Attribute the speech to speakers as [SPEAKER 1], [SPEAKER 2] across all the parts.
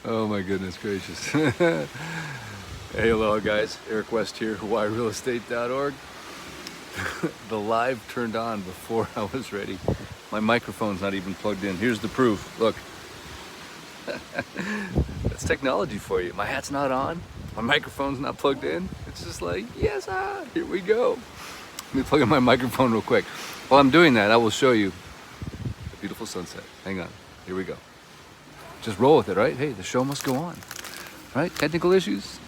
[SPEAKER 1] Oh my goodness gracious. Hey, aloha guys, Eric West here, HawaiiRealEstate.org. The live turned on before I was ready. My microphone's not even plugged in. Here's the proof, look. That's technology for you. My hat's not on, my microphone's not plugged in. It's just like, yes, here we go. Let me plug in my microphone real quick. While I'm doing that, I will show you the beautiful sunset. Hang on, here we go. Just roll with it, right? Hey, the show must go on, right? Technical issues,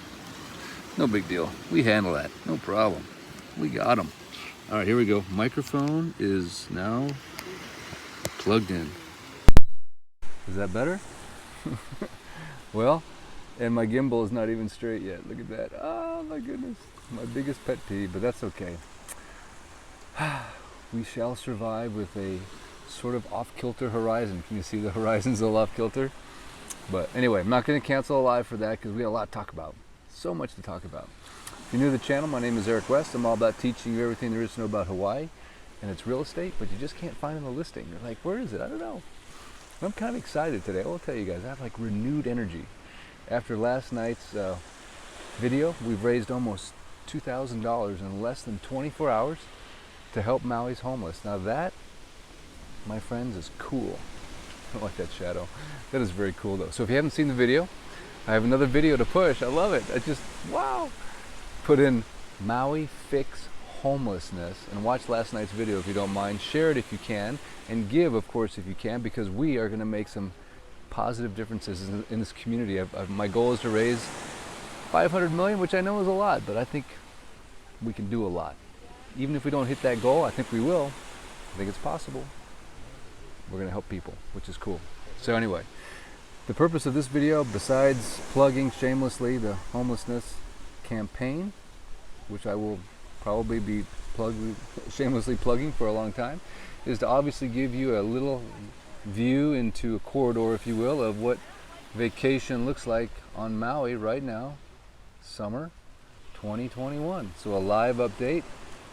[SPEAKER 1] no big deal. We handle that, no problem. We got them. All right, here we go. Microphone is now plugged in. Is that better? Well, and my gimbal is not even straight yet. Look at that. Oh my goodness. My biggest pet peeve, but that's okay. We shall survive with a sort of off-kilter horizon. Can you see the horizon's a little off-kilter? But anyway, I'm not going to cancel a live for that because we got a lot to talk about. So much to talk about. If you're new to the channel, my name is Eric West. I'm all about teaching you everything there is to know about Hawaii and its real estate, but you just can't find it in the listing. You're like, where is it? I don't know. I'm kind of excited today. I will tell you guys, I have like renewed energy. After last night's video, we've raised almost $2,000 in less than 24 hours to help Maui's homeless. Now that, my friends, is cool. I don't like that shadow. That is very cool though. So if you haven't seen the video, I have another video to push. I love it. I just, wow. Put in Maui Fix Homelessness and watch last night's video if you don't mind. Share it if you can, and give, of course, if you can, because we are going to make some positive differences in this community. My goal is to raise 500 million, which I know is a lot, but I think we can do a lot. Even if we don't hit that goal, I think we will. I think it's possible. We're going to help people, which is cool. So anyway, the purpose of this video, besides plugging shamelessly the homelessness campaign, which I will probably be shamelessly plugging for a long time, is to obviously give you a little view into a corridor, if you will, of what vacation looks like on Maui right now, summer 2021. So a live update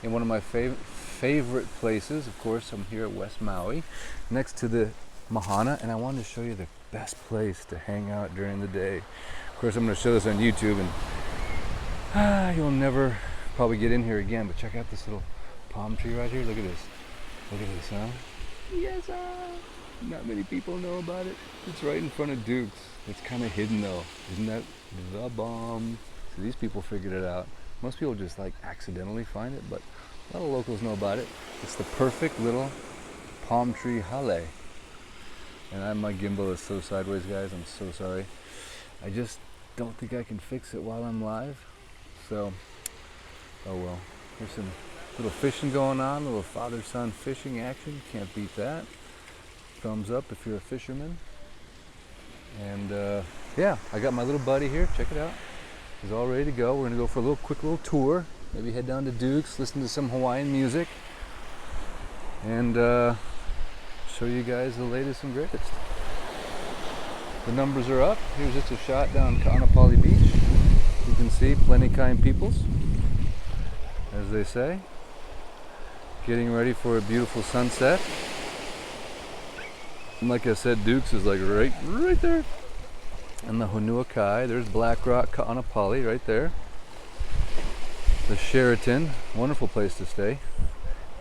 [SPEAKER 1] in one of my favorite places. Of course, I'm here at West Maui, next to the Mahana, and I wanted to show you the best place to hang out during the day. Of course, I'm going to show this on YouTube, and you'll never probably get in here again, but check out this little palm tree right here. Look at this. Look at this, huh? Yes, not many people know about it. It's right in front of Duke's. It's kind of hidden though. Isn't that the bomb? So these people figured it out. Most people just like accidentally find it, but a lot of locals know about it. It's the perfect little palm tree hale. And my gimbal is so sideways, guys. I'm so sorry. I just don't think I can fix it while I'm live. So, oh well. There's some little fishing going on, a little father-son fishing action. Can't beat that. Thumbs up if you're a fisherman. And yeah, I got my little buddy here. Check it out. He's all ready to go. We're gonna go for a quick little tour. Maybe head down to Duke's, listen to some Hawaiian music, and show you guys the latest and greatest. The numbers are up. Here's just a shot down Ka'anapali Beach. You can see plenty kind peoples, as they say, getting ready for a beautiful sunset. And like I said, Duke's is like right there. And the Honua Kai, there's Black Rock Ka'anapali right there. The Sheraton, wonderful place to stay.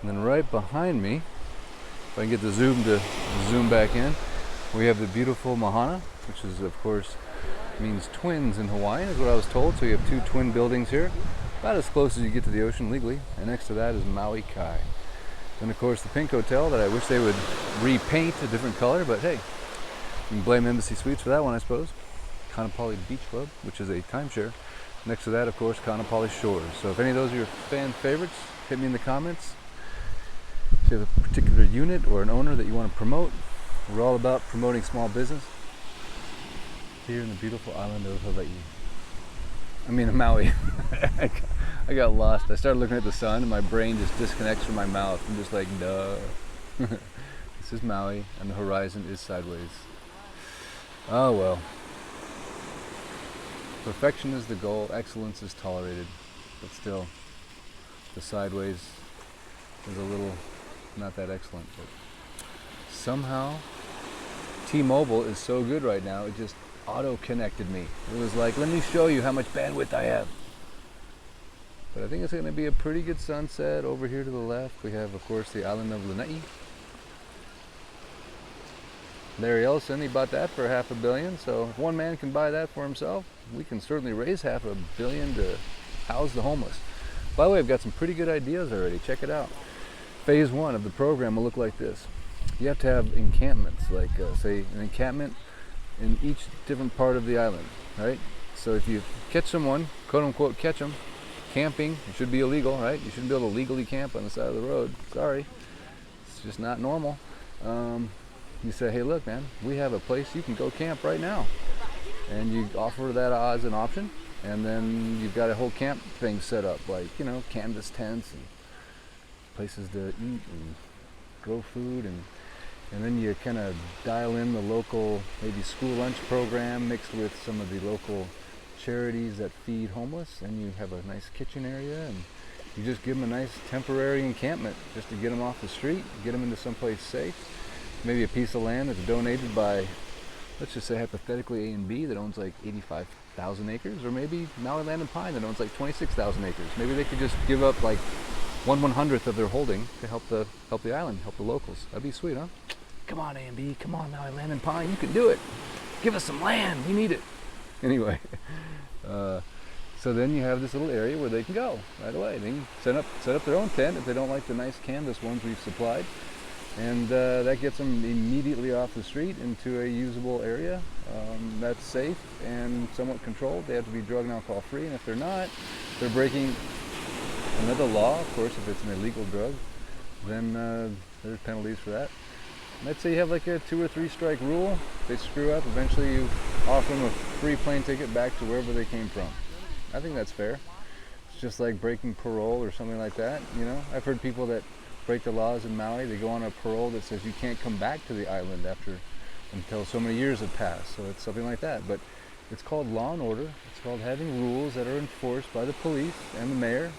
[SPEAKER 1] And then right behind me, if I can get the zoom back in, we have the beautiful Mahana, which is, of course, means twins in Hawaiian, is what I was told. So you have two twin buildings here, about as close as you get to the ocean legally. And next to that is Maui Kai. And of course the Pink Hotel that I wish they would repaint a different color, but hey, you can blame Embassy Suites for that one, I suppose. Ka'anapali Beach Club, which is a timeshare. Next to that, of course, Ka'anapali Shores. So if any of those are your fan favorites, hit me in the comments. If you have a particular unit or an owner that you want to promote, we're all about promoting small business here in the beautiful island of Hawaii. I mean, Maui. I got lost. I started looking at the sun and my brain just disconnects from my mouth. I'm just like, duh. This is Maui and the horizon is sideways. Oh well. Perfection is the goal, excellence is tolerated, but still, the sideways is a little not that excellent, but somehow T-Mobile is so good right now, it just auto-connected me. It was like, let me show you how much bandwidth I have. But I think it's going to be a pretty good sunset. Over here to the left, we have, of course, the island of Lanai. Larry Ellison, he bought that for $500 million. So if one man can buy that for himself, we can certainly raise $500 million to house the homeless. By the way, I've got some pretty good ideas already. Check it out. Phase 1 of the program will look like this. You have to have encampments, like say an encampment in each different part of the island, right? So if you catch someone, quote unquote catch them, camping, it should be illegal, right? You shouldn't be able to legally camp on the side of the road. Sorry, it's just not normal. You say, hey look man, we have a place you can go camp right now. And you offer that as an option, and then you've got a whole camp thing set up, like, you know, canvas tents and places to eat and grow food, and then you kind of dial in the local maybe school lunch program mixed with some of the local charities that feed homeless, and you have a nice kitchen area, and you just give them a nice temporary encampment just to get them off the street, get them into someplace safe. Maybe a piece of land that's donated by, let's just say hypothetically A&B that owns like 85,000 acres, or maybe Maui Land and Pine that owns like 26,000 acres. Maybe they could just give up like 1/100th of their holding to help the island, help the locals. That'd be sweet, huh? Come on A&B, come on Maui Land and Pine, you can do it. Give us some land, we need it. Anyway, so then you have this little area where they can go right away. They can set up their own tent if they don't like the nice canvas ones we've supplied. And that gets them immediately off the street into a usable area that's safe and somewhat controlled. They have to be drug and alcohol free, and if they're not, they're breaking another law. Of course, if it's an illegal drug, then there's penalties for that. Let's say you have like a 2 or 3 strike rule. If they screw up, eventually you offer them a free plane ticket back to wherever they came from. I think that's fair. It's just like breaking parole or something like that. You know, I've heard people that break the laws in Maui, they go on a parole that says you can't come back to the island until so many years have passed. So it's something like that. But it's called law and order. It's called having rules that are enforced by the police and the mayor,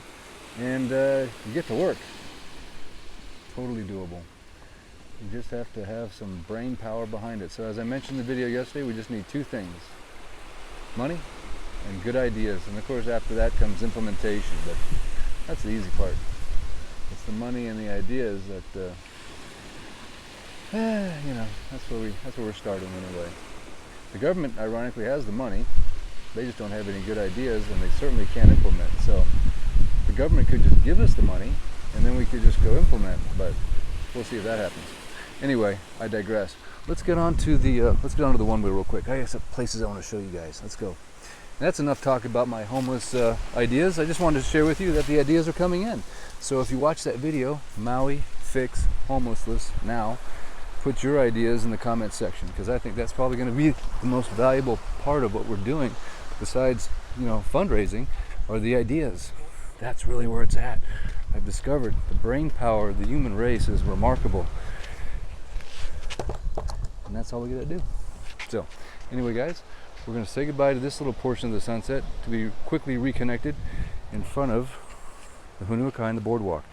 [SPEAKER 1] and you get to work. Totally doable. You just have to have some brain power behind it. So as I mentioned in the video yesterday, we just need 2 things: money and good ideas. And of course after that comes implementation, but that's the easy part. It's the money and the ideas that, you know, that's where we're starting anyway. The government, ironically, has the money. They just don't have any good ideas, and they certainly can't implement. So the government could just give us the money, and then we could just go implement. But we'll see if that happens. Anyway, I digress. Let's get on to the one-way real quick. I got some places I want to show you guys. Let's go. And that's enough talk about my homeless ideas. I just wanted to share with you that the ideas are coming in. So if you watch that video, Maui Fix Homelessness Now, put your ideas in the comments section, because I think that's probably going to be the most valuable part of what we're doing, besides, you know, fundraising, are the ideas. That's really where it's at. I've discovered the brain power of the human race is remarkable. And that's all we got to do. So, anyway guys, we're going to say goodbye to this little portion of the sunset to be quickly reconnected in front of the Hunuakai and the Boardwalk.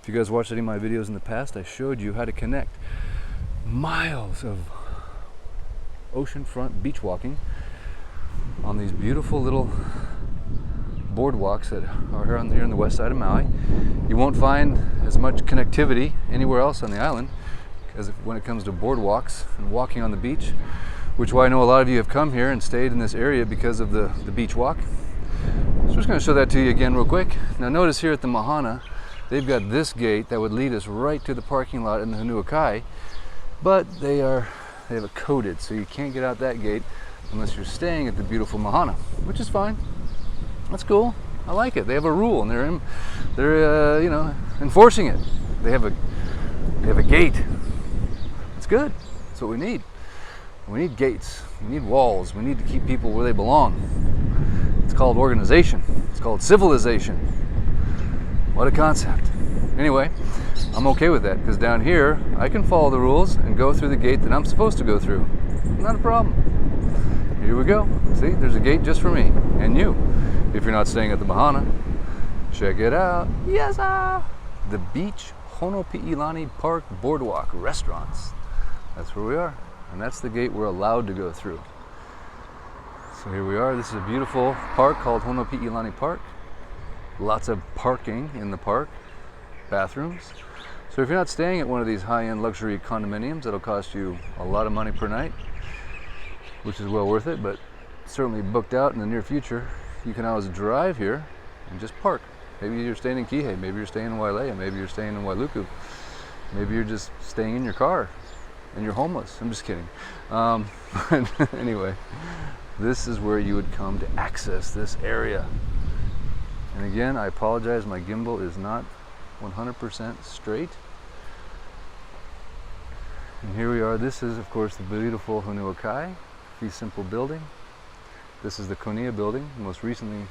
[SPEAKER 1] If you guys watched any of my videos in the past, I showed you how to connect miles of oceanfront beach walking on these beautiful little boardwalks that are here on the west side of Maui. You won't find as much connectivity anywhere else on the island as when it comes to boardwalks and walking on the beach, which is why I know a lot of you have come here and stayed in this area because of the beach walk. So I'm just going to show that to you again real quick. Now notice here at the Mahana, they've got this gate that would lead us right to the parking lot in the Hunuakai, but they have it coded, so you can't get out that gate unless you're staying at the beautiful Mahana, which is fine. That's cool. I like it. They have a rule, and they're you know, enforcing it. They have a gate. It's good. That's what we need. We need gates. We need walls. We need to keep people where they belong. It's called organization. It's called civilization. What a concept. Anyway, I'm okay with that, because down here I can follow the rules and go through the gate that I'm supposed to go through. Not a problem. Here we go. See, there's a gate just for me and you. If you're not staying at the Mahana, check it out. Yes, the Beach Honopi'ilani Park Boardwalk restaurants. That's where we are. and that's the gate we're allowed to go through. So here we are. This is a beautiful park called Honopi'ilani Park. Lots of parking in the park, bathrooms. So if you're not staying at one of these high-end luxury condominiums, that'll cost you a lot of money per night, which is well worth it, but certainly booked out in the near future. You can always drive here and just park. Maybe you're staying in Kihei, maybe you're staying in Wailea, maybe you're staying in Wailuku, maybe you're just staying in your car and you're homeless. I'm just kidding. Anyway, this is where you would come to access this area. And again, I apologize, my gimbal is not 100% straight. And here we are. This is, of course, the beautiful Honuakai Fee Simple building. This is the Konia building, the most recently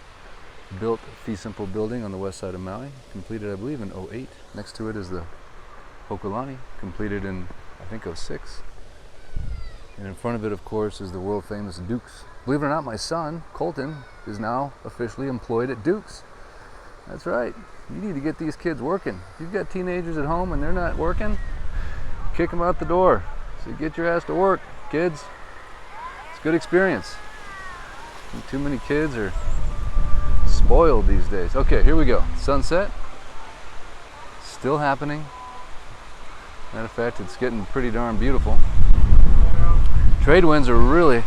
[SPEAKER 1] built Fee Simple building on the west side of Maui, completed, I believe, in 2008. Next to it is the Hokulani, completed in, I think, 2006. And in front of it, of course, is the world famous Duke's. Believe it or not, my son, Colton, is now officially employed at Duke's. That's right. You need to get these kids working. If you've got teenagers at home and they're not working, kick them out the door. So get your ass to work, kids. It's a good experience. And too many kids are spoiled these days. Okay, here we go. Sunset. Still happening. Matter of fact, it's getting pretty darn beautiful. Trade winds are really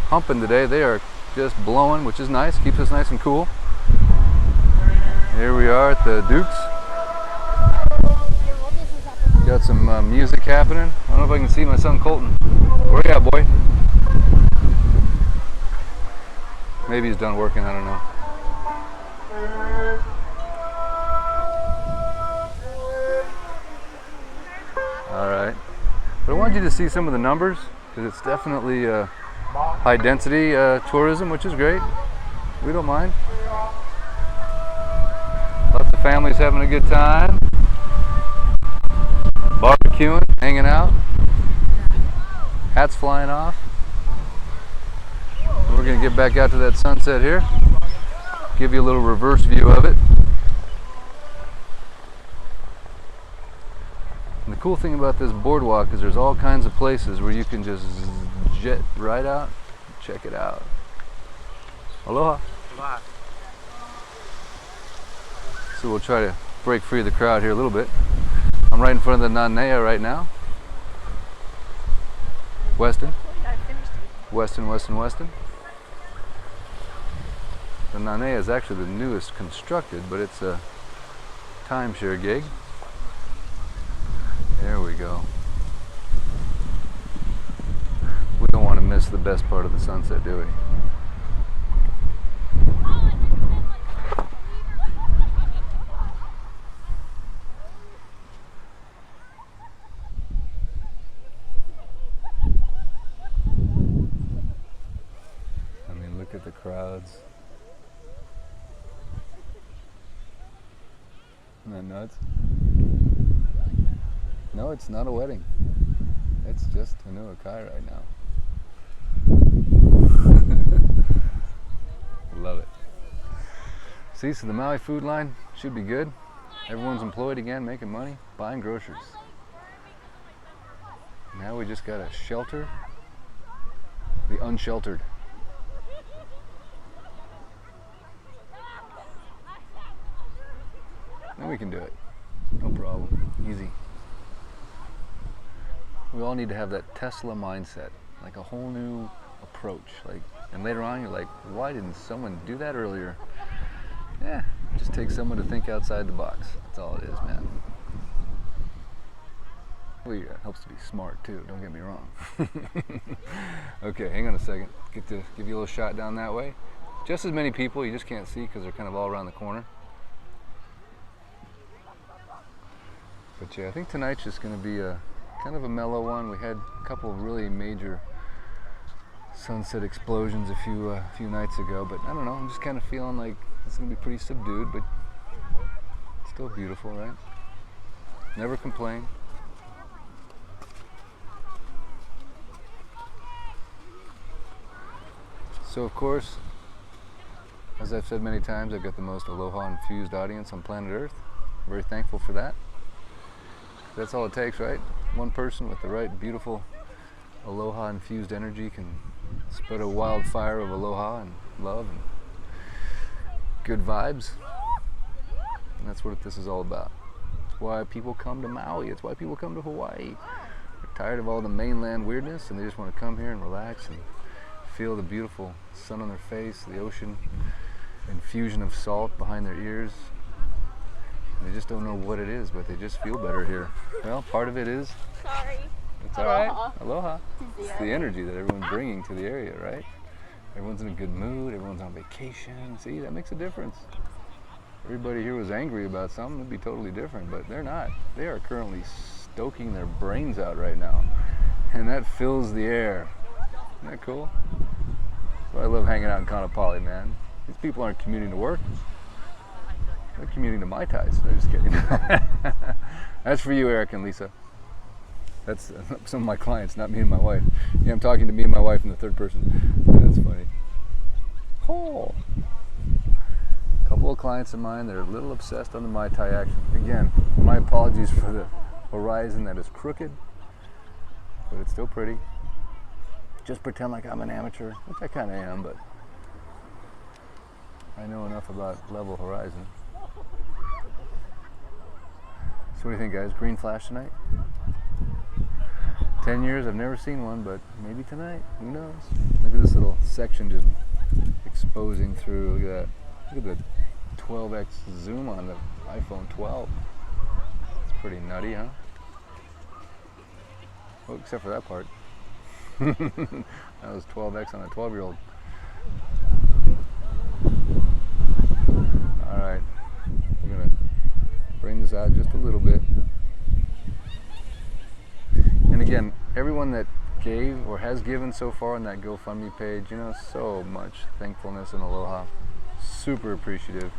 [SPEAKER 1] humping today. They are just blowing, which is nice. Keeps us nice and cool. Here we are at the Duke's. Got some music happening. I don't know if I can see my son Colton. Where you at, boy? Maybe he's done working, I don't know. Alright. But I wanted you to see some of the numbers, because it's definitely high density tourism, which is great. We don't mind. Lots of families having a good time. Barbecuing, hanging out. Hats flying off. We're going to get back out to that sunset here. Give you a little reverse view of it. And the cool thing about this boardwalk is there's all kinds of places where you can just jet right out, check it out. Aloha. Aloha. So we'll try to break free of the crowd here a little bit. I'm right in front of the Nanea right now. Weston. Weston. The Nanea is actually the newest constructed, but it's a timeshare gig. There we go. We don't want to miss the best part of the sunset, do we? I mean, look at the crowds. Isn't that nuts? No, it's not a wedding. It's just Honuakai right now. Love it. See, so the Maui food line should be good. Everyone's employed again, making money, buying groceries. Now we just gotta shelter the unsheltered. Then we can do it. No problem. Easy. We all need to have that Tesla mindset, like a whole new approach. Like, and later on, you're like, why didn't someone do that earlier? Yeah, just takes someone to think outside the box. That's all it is, man. Well, yeah, it helps to be smart too. Don't get me wrong. Okay, hang on a second. Get to give you a little shot down that way. Just as many people, you just can't see because they're kind of all around the corner. But yeah, I think tonight's just going to be a kind of a mellow one. We had a couple of really major sunset explosions a few nights ago, but I don't know, I'm just kind of feeling like it's going to be pretty subdued, but still beautiful, right? Never complain. So of course, as I've said many times, I've got the most aloha infused audience on planet Earth. I'm very thankful for that. That's all it takes, right? One person with the right beautiful aloha infused energy can spread a wildfire of aloha and love and good vibes. And that's what this is all about. It's why people come to Maui. It's why people come to Hawaii. They're tired of all the mainland weirdness and they just want to come here and relax and feel the beautiful sun on their face, the ocean infusion of salt behind their ears. They just don't know what it is, but they just feel better here. Well, part of it is...
[SPEAKER 2] Sorry.
[SPEAKER 1] It's all right. Aloha. It's the energy that everyone's bringing to the area, right? Everyone's in a good mood. Everyone's on vacation. See, that makes a difference. Everybody here was angry about something. It'd be totally different, but they're not. They are currently stoking their brains out right now, and that fills the air. Isn't that cool? That's why I love hanging out in Kaanapali, man. These people aren't commuting to work. They're commuting to Mai Tais. I'm just kidding. That's for you, Eric and Lisa. That's some of my clients, not me and my wife. Yeah, I'm talking to me and my wife in the third person. That's funny. Oh. A couple of clients of mine, they're a little obsessed on the Mai Tai action. Again, my apologies for the horizon that is crooked, but it's still pretty. Just pretend like I'm an amateur, which I kind of am, but I know enough about level horizon. So what do you think, guys? Green flash tonight? 10 years, I've never seen one, but maybe tonight. Who knows? Look at this little section just exposing through. Look at that. Look at the 12x zoom on the iPhone 12. It's pretty nutty, huh? Well, except for that part. That was 12x on a 12-year-old. All right. We're going to bring this out just a little bit. And again, everyone that gave or has given so far on that GoFundMe page, you know, so much thankfulness and aloha. Super appreciative.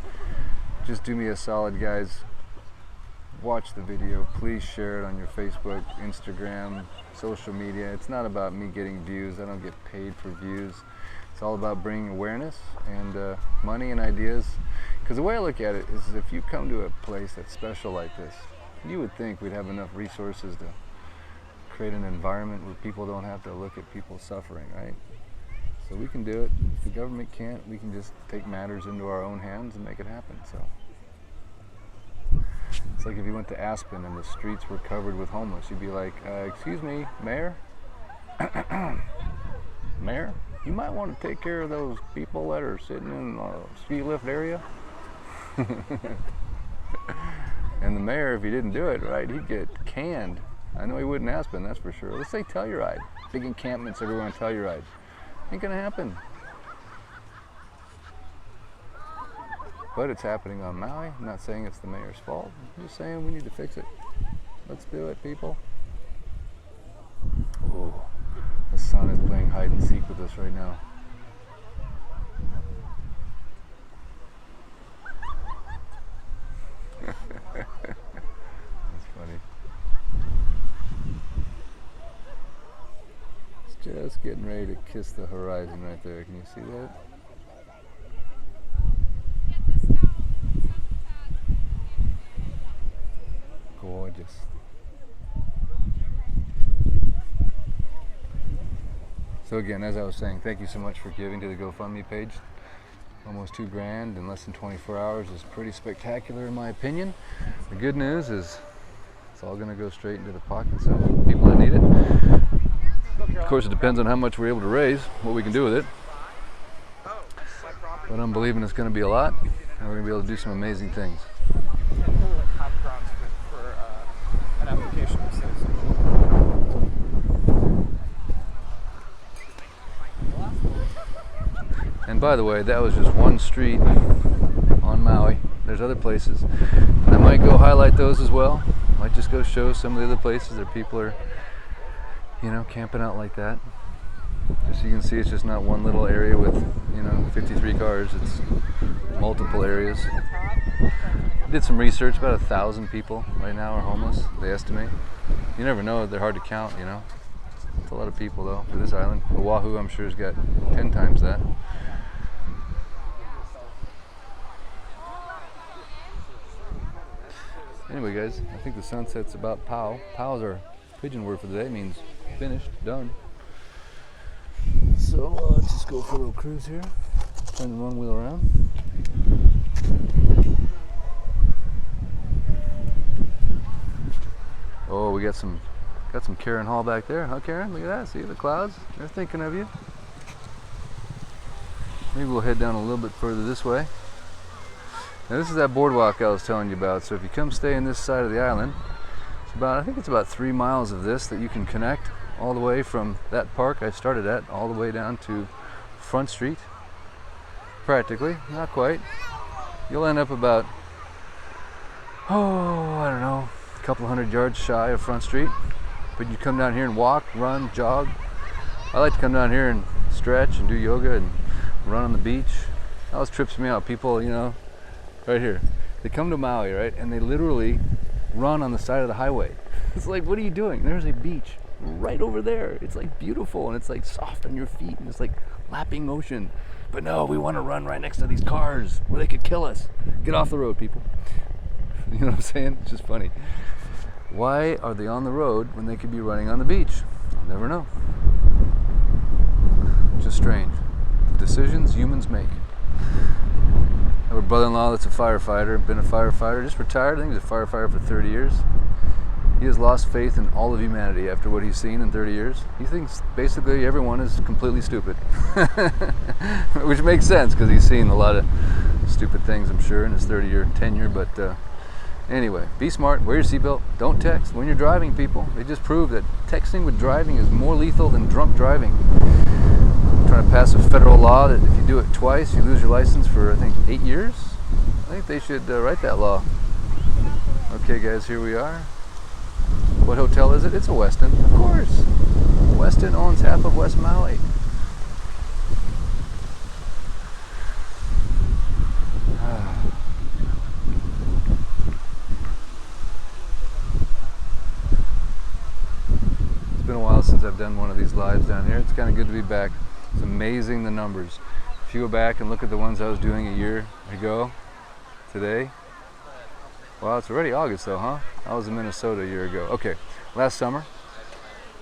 [SPEAKER 1] Just do me a solid, guys. Watch the video. Please share it on your Facebook, Instagram, social media. It's not about me getting views. I don't get paid for views. It's all about bringing awareness and money and ideas. Because the way I look at it is if you come to a place that's special like this, you would think we'd have enough resources to create an environment where people don't have to look at people suffering, right? So we can do it. If the government can't, we can just take matters into our own hands and make it happen. So it's like if you went to Aspen and the streets were covered with homeless, you'd be like, excuse me, Mayor? Mayor, you might want to take care of those people that are sitting in the ski lift area. And the mayor, if he didn't do it right, he'd get canned. I know he wouldn't Aspen, that's for sure. Let's say Telluride. Big encampments everywhere on Telluride. Ain't gonna happen. But it's happening on Maui. I'm not saying it's the mayor's fault. I'm just saying we need to fix it. Let's do it, people. Oh, the sun is playing hide and seek with us right now. That's funny. It's just getting ready to kiss the horizon right there. Can you see that? Gorgeous. So again, as I was saying, thank you so much for giving to the GoFundMe page. Almost $2,000 in less than 24 hours is pretty spectacular in my opinion. The good news is it's all going to go straight into the pockets of people that need it. Of course, it depends on how much we're able to raise, what we can do with it. But I'm believing it's going to be a lot, and we're going to be able to do some amazing things. And by the way, that was just one street on Maui. There's other places. And I might go highlight those as well. Might just go show some of the other places that people are, you know, camping out like that. Just so you can see, it's just not one little area with, you know, 53 cars. It's multiple areas. I did some research. About 1,000 people right now are homeless, they estimate. You never know, they're hard to count, you know. It's a lot of people though for this island. Oahu, I'm sure, has got 10 times that. Anyway, guys, I think the sunset's about pow. Pow's our pigeon word for the day. It means finished, done. So let's just go for a little cruise here. Turn the one wheel around. Oh, we got some Karen Hall back there, huh, Karen? Look at that. See the clouds? They're thinking of you. Maybe we'll head down a little bit further this way. Now this is that boardwalk I was telling you about. So if you come stay in this side of the island, I think it's about 3 miles of this that you can connect all the way from that park I started at all the way down to Front Street. Practically, not quite. You'll end up about, I don't know, a couple hundred yards shy of Front Street. But you come down here and walk, run, jog. I like to come down here and stretch and do yoga and run on the beach. That always trips me out. People, right here, they come to Maui, right, and they literally run on the side of the highway. It's like, what are you doing? There's a beach right over there. It's like beautiful and it's like soft on your feet and it's like lapping ocean. But no, we want to run right next to these cars where they could kill us. Get off the road, people. You know what I'm saying? It's just funny. Why are they on the road when they could be running on the beach? I'll never know. Just strange. The decisions humans make. I have a brother-in-law that's a firefighter, been a firefighter, just retired. I think he's a firefighter for 30 years. He has lost faith in all of humanity after what he's seen in 30 years. He thinks basically everyone is completely stupid. Which makes sense because he's seen a lot of stupid things, I'm sure, in his 30-year tenure. But anyway, be smart, wear your seatbelt, don't text when you're driving, people. They just proved that texting with driving is more lethal than drunk driving. I'm trying to pass a federal law that if you do it twice, you lose your license for, I think, 8 years. I think they should write that law. Okay, guys, here we are. What hotel is it? It's a Westin, of course. Westin owns half of West Maui. It's been a while since I've done one of these lives down here. It's kind of good to be back. It's amazing the numbers. If you go back and look at the ones I was doing a year ago, today. Well, it's already August though, huh? I was in Minnesota a year ago. Okay, last summer,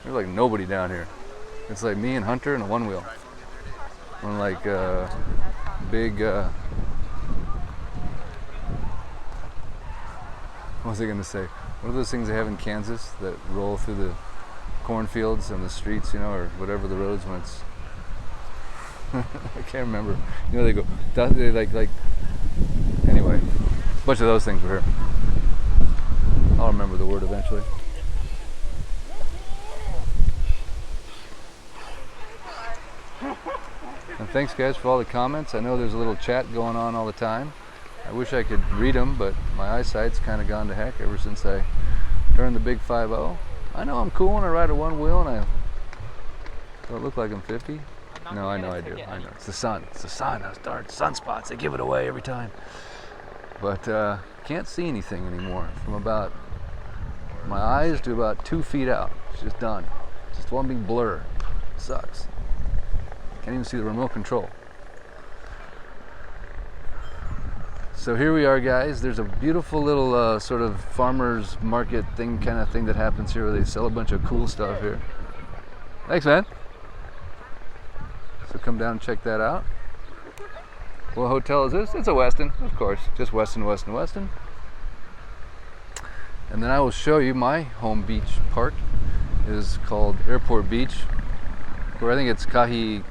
[SPEAKER 1] there's like nobody down here. It's like me and Hunter and a one wheel. On like big, what was I gonna say? What are those things they have in Kansas that roll through the cornfields and the streets, or whatever the roads when it's, I can't remember. They go, they like, anyway, a bunch of those things were here. I'll remember the word eventually. And thanks guys for all the comments. I know there's a little chat going on all the time. I wish I could read them, but my eyesight's kind of gone to heck ever since I turned the big 5-0. I know I'm cool when I ride a one wheel and I don't look like I'm 50. No, I know I do. I know. It's the sun. It's the sun. Those darn sunspots. They give it away every time. But can't see anything anymore from about my eyes to about 2 feet out. It's just done. It's just one big blur. It sucks. Can't even see the remote control. So here we are, guys. There's a beautiful little sort of farmer's market kind of thing that happens here where they sell a bunch of cool stuff here. Thanks, man. So come down and check that out. What hotel is this? It's a Westin, of course. Just Westin, Westin, Westin. And then I will show you my home beach park. It is called Airport Beach, where I think it's Kuli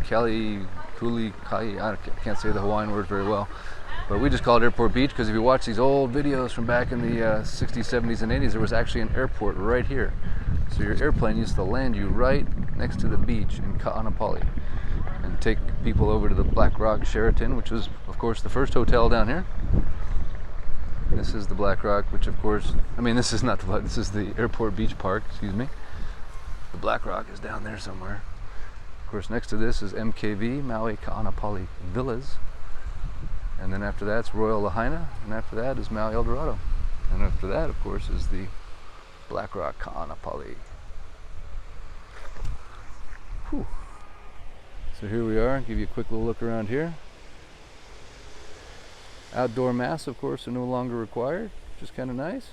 [SPEAKER 1] Kai. I can't say the Hawaiian word very well. But we just call it Airport Beach because if you watch these old videos from back in the 60s, 70s, and 80s, there was actually an airport right here. So your airplane used to land you right next to the beach in Ka'anapali and take people over to the Black Rock Sheraton, which was, of course, the first hotel down here. This is the Black Rock, which, of course, this is not the, this is the Airport Beach Park, excuse me. The Black Rock is down there somewhere. Of course, next to this is MKV, Maui Ka'anapali Villas. And then after that, it's Royal Lahaina, and after that is Maui Eldorado. And after that, of course, is the Black Rock Ka'anapali. Whew. So here we are, give you a quick little look around here. Outdoor masks, of course, are no longer required, which is kind of nice.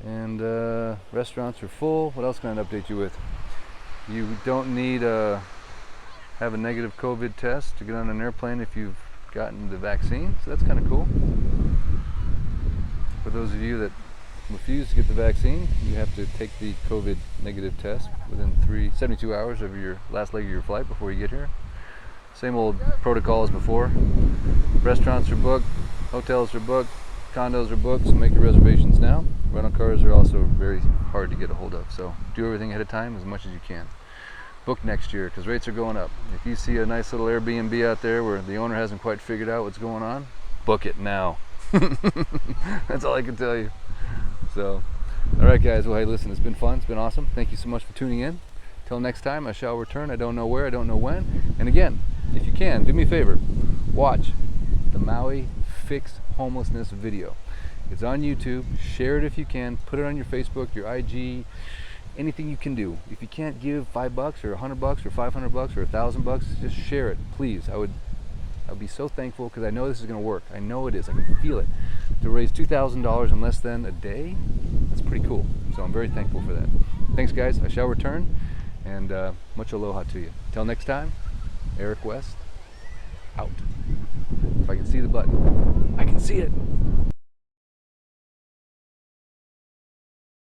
[SPEAKER 1] And restaurants are full. What else can I update you with? You don't need have a negative COVID test to get on an airplane if you've gotten the vaccine, so that's kind of cool. For those of you that refuse to get the vaccine, you have to take the COVID negative test within 72 hours of your last leg of your flight before you get here. Same old protocol as before. Restaurants are booked, hotels are booked, condos are booked, so make your reservations now. Rental cars are also very hard to get a hold of, so do everything ahead of time as much as you can. Book next year because rates are going up. If you see a nice little Airbnb out there where the owner hasn't quite figured out what's going on, book it now. That's all I can tell you. So, all right, guys. Well, hey, listen, it's been fun. It's been awesome. Thank you so much for tuning in. Till next time, I shall return. I don't know where, I don't know when. And again, if you can, do me a favor. Watch the Maui Fix Homelessness video. It's on YouTube. Share it if you can. Put it on your Facebook, your IG, anything you can do. If you can't give $5 or $100 or $500 or $1,000, just share it, please. I would be so thankful because I know this is going to work. I know it is. I can feel it. To raise $2,000 in less than a day, that's pretty cool. So I'm very thankful for that. Thanks, guys. I shall return, and much aloha to you. Till next time, Eric West, out. If I can see the button, I can see it.